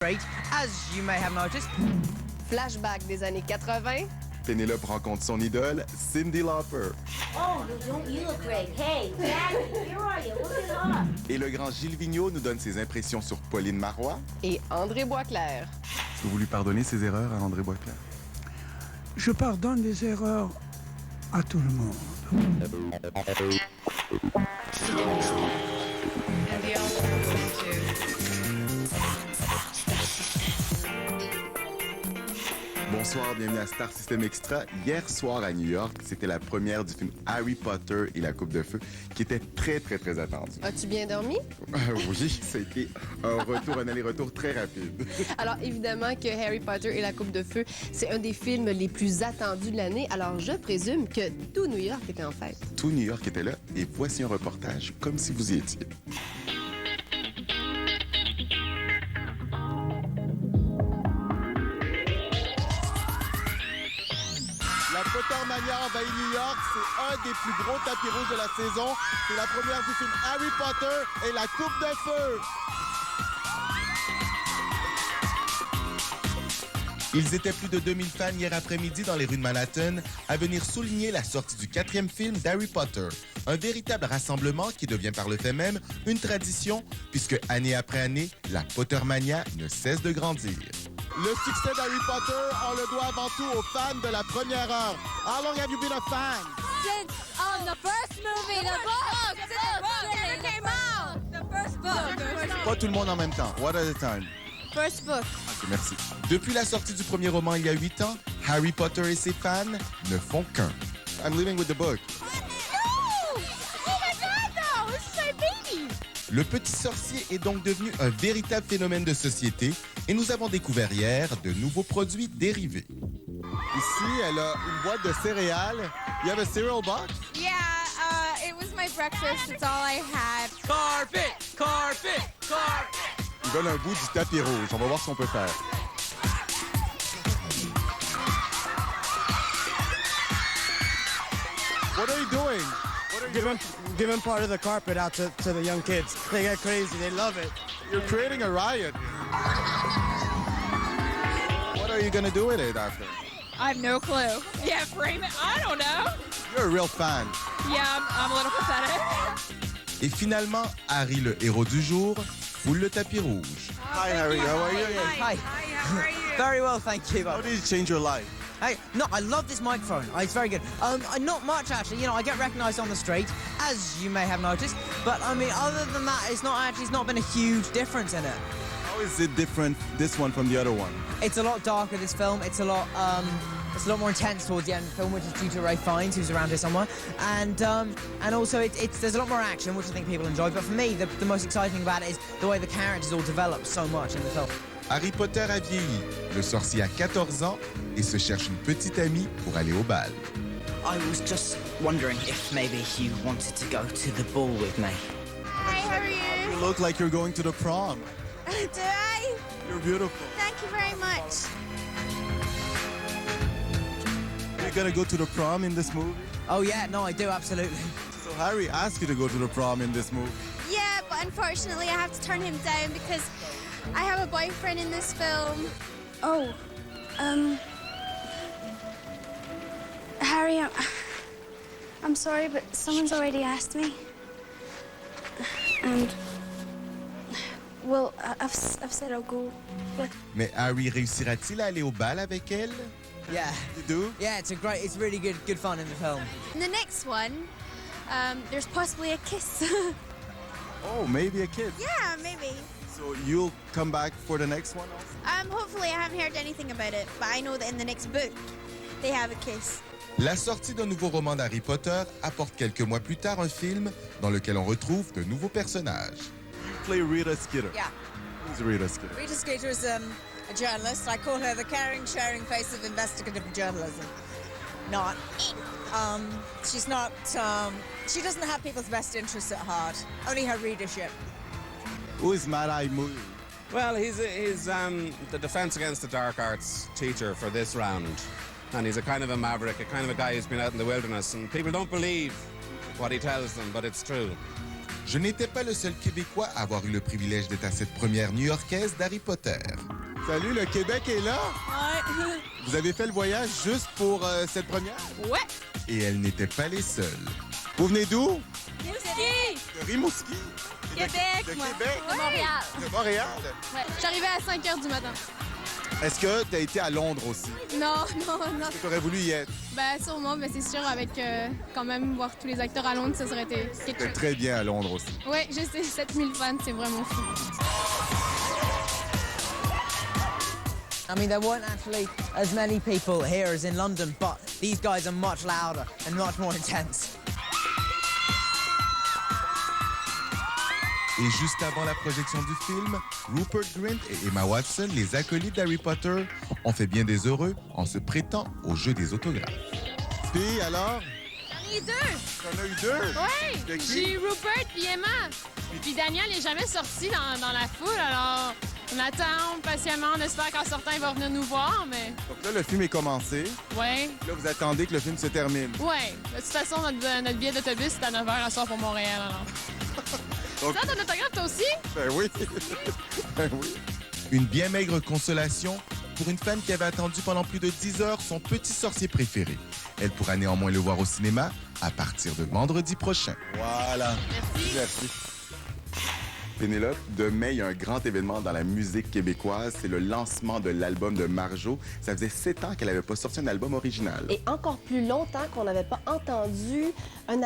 Great, as you may have noticed. Flashback des années 80. Pénélope rencontre son idole, Cyndi Lauper. Oh, don't you look great. Hey, Daddy, here are you? Look it up. Et le grand Gilles Vigneault nous donne ses impressions sur Pauline Marois. Et André Boisclair. Est-ce que vous lui pardonnez ses erreurs à André Boisclair? Je pardonne des erreurs à tout le monde. Bonsoir, bienvenue à Star System Extra. Hier soir à New York, c'était la première du film Harry Potter et la Coupe de Feu, qui était très attendue. As-tu bien dormi? Oui, ça a été un aller-retour très rapide. Alors, évidemment que Harry Potter et la Coupe de Feu, c'est un des films les plus attendus de l'année. Alors, je présume que tout New York était en fête. Tout New York était là, et voici un reportage comme si vous y étiez. La Pottermania envahit New York, c'est un des plus gros tapis rouges de la saison. C'est la première du film Harry Potter et la Coupe de Feu. Ils étaient plus de 2000 fans hier après-midi dans les rues de Manhattan à venir souligner la sortie du 4e film d'Harry Potter. Un véritable rassemblement qui devient par le fait même une tradition puisque année après année, la Pottermania ne cesse de grandir. Le succès d'Harry Potter, on le doit avant tout aux fans de la première heure. How long have you been a fan? Since the first movie, the book never came out. The first book. Pas tout le monde en même temps. One at a time. First book. Ok, merci. Depuis la sortie du premier roman il y a 8 ans, Harry Potter et ses fans ne font qu'un. I'm living with the book. No! Oh my God, no! This is my baby. Le petit sorcier est donc devenu un véritable phénomène de société et nous avons découvert hier de nouveaux produits dérivés. Ici, elle a une boîte de céréales. You have a cereal box? Yeah, it was my breakfast. It's all I had. Carpet! Carpet! Carpet! Ils veulent un bout du tapis rouge. On va voir ce qu'on peut faire. What are you doing? Giving part of the carpet out to the young kids. They get crazy. They love it. You're creating a riot. What are you going to do with it after? I have no clue. Yeah, frame it. I don't know. You're a real fan. Yeah, I'm a little pathetic. Et finalement, Harry, le héros du jour, foule le tapis rouge. Hi, Harry. How are you? Hi. How are you? Very well, thank you. How did it change your life? Hey, no, I love this microphone. It's very good. Not much actually. You know, I get recognised on the street, as you may have noticed. But I mean, other than that, it's not been a huge difference in it. How is it different, this one from the other one? It's a lot darker. This film. It's a lot more intense towards the end of the film, which is due to Ray Fiennes, who's around here somewhere. And also there's a lot more action, which I think people enjoy. But for me, the most exciting thing about it is the way the characters all develop so much in the film. Harry Potter a vieilli. Le sorcier a 14 ans et se cherche une petite amie pour aller au bal. I was just wondering if maybe you wanted to go to the ball with me. Hi, how are you? You look like you're going to the prom. Do I? You're beautiful. Thank you very much. Are you gonna go to the prom in this movie? Oh yeah, no, I do absolutely. So Harry asked you to go to the prom in this movie. Yeah, but unfortunately I have to turn him down because I have a boyfriend in this film. Oh, Harry, I'm sorry, but someone's already asked me. And, well, I've said I'll go, but... Mais Harry réussira-t-il à aller au bal avec elle? Yeah. You do? Yeah, it's really good fun in the film. In the next one, there's possibly a kiss. Oh, maybe a kid. Yeah, maybe. So you'll come back for the next one also? Hopefully I haven't heard anything about it, but I know that in the next book, they have a kiss. La sortie d'un nouveau roman d'Harry Potter apporte quelques mois plus tard un film dans lequel on retrouve de nouveaux personnages. You play Rita Skeeter. Yeah. Who's Rita Skeeter? Rita Skeeter is a journalist. I call her the caring, sharing face of investigative journalism. Not. She's not. She doesn't have people's best interests at heart. Only her readership. Who is Mad-Eye Moody? Well, he's the Defense Against the Dark Arts teacher for this round. And he's a kind of a maverick, a kind of a guy who's been out in the wilderness. And people don't believe what he tells them, but it's true. Je n'étais pas le seul Québécois à avoir eu le privilège d'être à cette première new-yorkaise d'Harry Potter. Salut, le Québec est là? Ouais. Vous avez fait le voyage juste pour cette première? Ouais. Et elles n'étaient pas les seules. Vous venez d'où? Ski. De Rimouski? Québec, De moi. Québec? De Montréal. De Montréal? Ouais. Je suis arrivée à 5 h du matin. Est-ce que tu as été à Londres aussi? Non, non, non. Tu aurais voulu y être? Ben, sûrement, mais c'est sûr, avec quand même voir tous les acteurs à Londres, ça serait été quelque C'était chose. très bien à Londres aussi. Ouais, je sais, 7000 fans, c'est vraiment fou. I mean, there weren't actually as many people here as in London, but these guys are much louder and much more intense. Et juste avant la projection du film, Rupert Grint et Emma Watson, les acolytes d'Harry Potter, ont fait bien des heureux en se prêtant au jeu des autographes. Puis alors? J'en ai eu 2. T'en as eu 2? Ouais. De qui? J'ai eu Rupert puis Emma. Puis Daniel n'est jamais sorti dans la foule, alors on attend patiemment. On espère qu'en sortant, il va venir nous voir, mais Donc là, le film est commencé. ouais. Là, vous attendez que le film se termine. Ouais. De toute façon, notre billet d'autobus, c'est à 9 h à soir pour Montréal, alors. Donc, Ça, ton autographe, toi aussi? ben oui. Ben oui. Une bien maigre consolation pour une fan qui avait attendu pendant plus de 10 heures son petit sorcier préféré. Elle pourra néanmoins le voir au cinéma à partir de vendredi prochain. Voilà. Merci. Pénélope, demain, il y a un grand événement dans la musique québécoise. C'est le lancement de l'album de Marjo. Ça faisait 7 ans qu'elle n'avait pas sorti un album original. Et encore plus longtemps qu'on n'avait pas entendu un